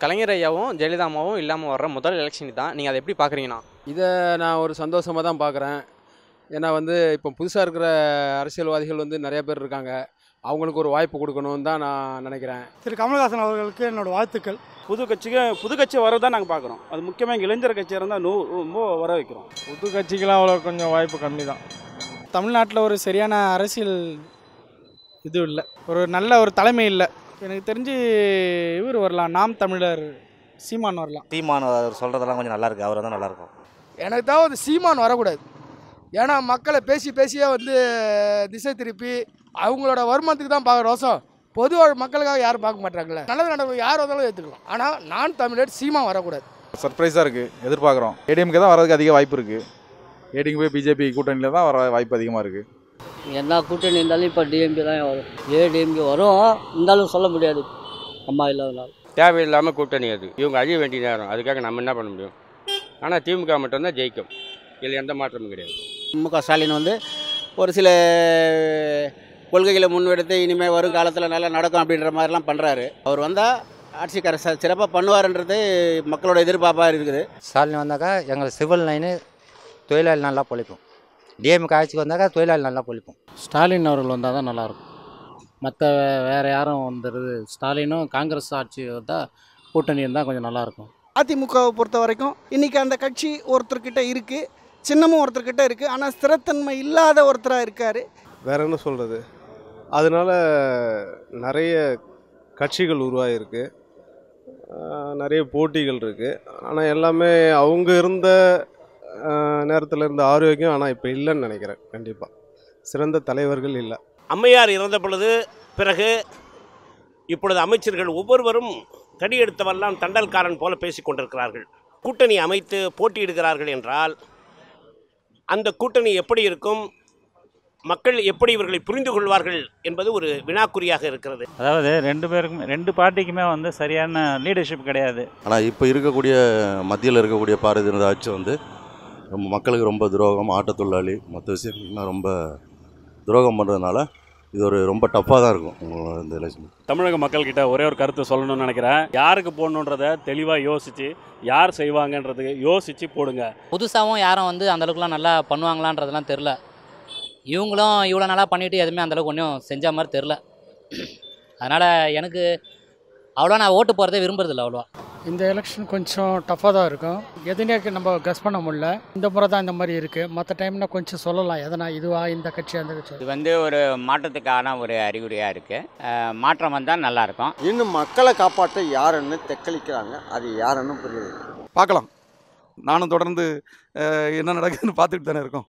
கலைஞர் ஐயாவும் ஜெயலலிதா அம்மாவும் இல்லாமல் வர்ற முதல் எலெக்ஷன் தான். நீங்கள் அதை எப்படி பார்க்குறீங்கண்ணா? இதை நான் ஒரு சந்தோஷமாக தான் பார்க்குறேன். ஏன்னா இப்போ புதுசாக இருக்கிற அரசியல்வாதிகள் நிறைய பேர் இருக்காங்க. அவங்களுக்கு ஒரு வாய்ப்பு கொடுக்கணும்னு தான் நான் நினைக்கிறேன். திரு கமல்ஹாசன் அவர்களுக்கு என்னோடய வாழ்த்துக்கள். புது கட்சி வரதான் நாங்கள் பார்க்குறோம். அது முக்கியமாக இளைஞர் கட்சியாக இருந்தால் ரொம்ப வர வைக்கிறோம். புது கட்சிக்கெலாம் அவ்வளோ கொஞ்சம் வாய்ப்பு கம்மி தான். தமிழ்நாட்டில் ஒரு சரியான அரசியல் இது இல்லை, ஒரு நல்ல ஒரு தலைமை இல்லை. எனக்கு தெரிஞ்சு இவர் வரலாம், நாம் தமிழர் சீமான் வரலாம். சீமான் அவர் சொல்கிறதெல்லாம் கொஞ்சம் நல்லாயிருக்கு, அவர் தான் நல்லாயிருக்கும். எனக்கு தான் சீமான் வரக்கூடாது. ஏன்னா மக்களை பேசியே திசை திருப்பி அவங்களோட வருமானத்துக்கு தான் பார்க்குற ரோசம். பொது மக்களுக்காக யாரும் பார்க்க மாட்டாங்களே. நல்லது நடக்கும், யார் வந்தாலும் ஏற்றுக்கலாம். ஆனால் நான் தமிழர் சீமான் வரக்கூடாது. சர்ப்ரைஸாக இருக்குது, எதிர்பார்க்குறோம். ஏடிஎம்கே தான் வரதுக்கு அதிக வாய்ப்பு இருக்குது. ஏடிஎம்கே பிஜேபி கூட்டணியில் தான் வர வாய்ப்பு அதிகமாக இருக்குது. என்ன கூட்டணி இருந்தாலும் இப்போ டிஎம்கே தான் வரும். ஏடிஎம்கே வரும், இருந்தாலும் சொல்ல முடியாது அம்மா இல்லாதனால. தேவையில்லாமல் கூட்டணி அது, இவங்க அழிய வேண்டிய நேரம். அதுக்காக நம்ம என்ன பண்ண முடியும்? ஆனால் திமுக மட்டும்தான் ஜெயிக்கும், இதில் எந்த மாற்றமும் கிடையாது. முக ஸ்டாலின் ஒரு சில கொள்கைகளை முன்னெடுத்து இனிமேல் வரும் காலத்தில் நல்லா நடக்கும் அப்படின்ற மாதிரிலாம் பண்ணுறாரு. அவர் வந்தால் ஆட்சிக்கார சிறப்பாக பண்ணுவார்ன்றது மக்களோட எதிர்பார்ப்பாக இருக்குது. ஸ்டாலின் வந்தாக்கா எங்கள் சிவில் லைனு தொழிலாளி நல்லா பொழிப்போம். டிஎம்கே ஆட்சிக்கு வந்தாக்கா தொழிலாளி நல்லா பொழிப்போம். ஸ்டாலின் அவர்கள் வந்தால் தான் நல்லாயிருக்கும். மற்ற வேறு யாரும் வந்துடுது. ஸ்டாலினும் காங்கிரஸ் ஆட்சி வந்தால் கூட்டணி இருந்தால் கொஞ்சம் நல்லாயிருக்கும். அதிமுகவை பொறுத்த வரைக்கும் இன்றைக்கி அந்த கட்சி ஒருத்தர்கிட்ட இருக்குது, சின்னமும் ஒருத்தர்கிட்ட இருக்குது. ஆனால் ஸ்திரத்தன்மை இல்லாத ஒருத்தராக இருக்கார். வேற என்ன சொல்கிறது? அதனால் நிறைய கட்சிகள் உருவாகிருக்கு, நிறைய போட்டிகள் இருக்குது. ஆனால் எல்லாமே அவங்க இருந்த நேரத்தில் இருந்த ஆரோக்கியம் ஆனால் இப்போ இல்லைன்னு நினைக்கிறேன். கண்டிப்பாக சிறந்த தலைவர்கள் இல்லை. அம்மையார் இறந்த பொழுது பிறகு இப்பொழுது அமைச்சர்கள் ஒவ்வொருவரும் தடி எடுத்தவெல்லாம் தண்டல்காரன் போல பேசிக் கொண்டிருக்கிறார்கள். கூட்டணி அமைத்து போட்டியிடுகிறார்கள் என்றால் அந்த கூட்டணி எப்படி இருக்கும், மக்கள் எப்படி இவர்களை புரிந்து கொள்வார்கள் என்பது ஒரு வினாக்குறியாக இருக்கிறது. அதாவது ரெண்டு பார்ட்டிக்குமே சரியான லீடர்ஷிப் கிடையாது. ஆனால் இப்போ இருக்கக்கூடிய மத்தியில் இருக்கக்கூடிய பாரதிய ஜனதா ஆட்சி மக்களுக்கு ரொம்ப துரோகம், ஆட்டத்தொழிலாளி மற்ற விஷயங்கள்லாம் ரொம்ப துரோகம் பண்ணுறதுனால இது ரொம்ப டஃப்பாக தான் இருக்கும் இந்த எலெக்ஷன். தமிழக மக்கள்கிட்ட ஒரே ஒரு கருத்து சொல்லணும்னு நினைக்கிறேன். யாருக்கு போடணுன்றதை தெளிவாக யோசித்து, யார் செய்வாங்கன்றதுக்கு யோசித்து போடுங்க. புதுசாகவும் யாரும் அந்தளவுக்குலாம் நல்லா பண்ணுவாங்களான்றதுலாம் தெரில. இவங்களும் இவ்வளோ நல்லா பண்ணிவிட்டு எதுவுமே அந்தளவுக்கு ஒன்றும் செஞ்ச மாதிரி தெரில. அதனால் எனக்கு அவ்வளோ நான் ஓட்டு போகிறதே விரும்புறதில்ல அவ்வளோவா. இந்த எலெக்ஷன் கொஞ்சம் டஃப்பாக தான் இருக்கும். எதுனே நம்ம கெஸ் பண்ண முடியல. இந்த முறை தான் இந்த மாதிரி இருக்குது. மற்ற டைம்னா கொஞ்சம் சொல்லலாம், எதனா இதுவா இந்த கட்சி அந்த கட்சி. இது ஒரு மாற்றத்துக்கான ஒரு அறிகுறியாக இருக்குது. மாற்றம் வந்தால் நல்லாயிருக்கும். இன்னும் மக்களை காப்பாற்ற யாருன்னு தெக்களிக்கிறாங்க, அது யாருன்னு புரியுது. பார்க்கலாம். நானும் தொடர்ந்து என்ன நடக்குதுன்னு பார்த்துட்டு தானே இருக்கோம்.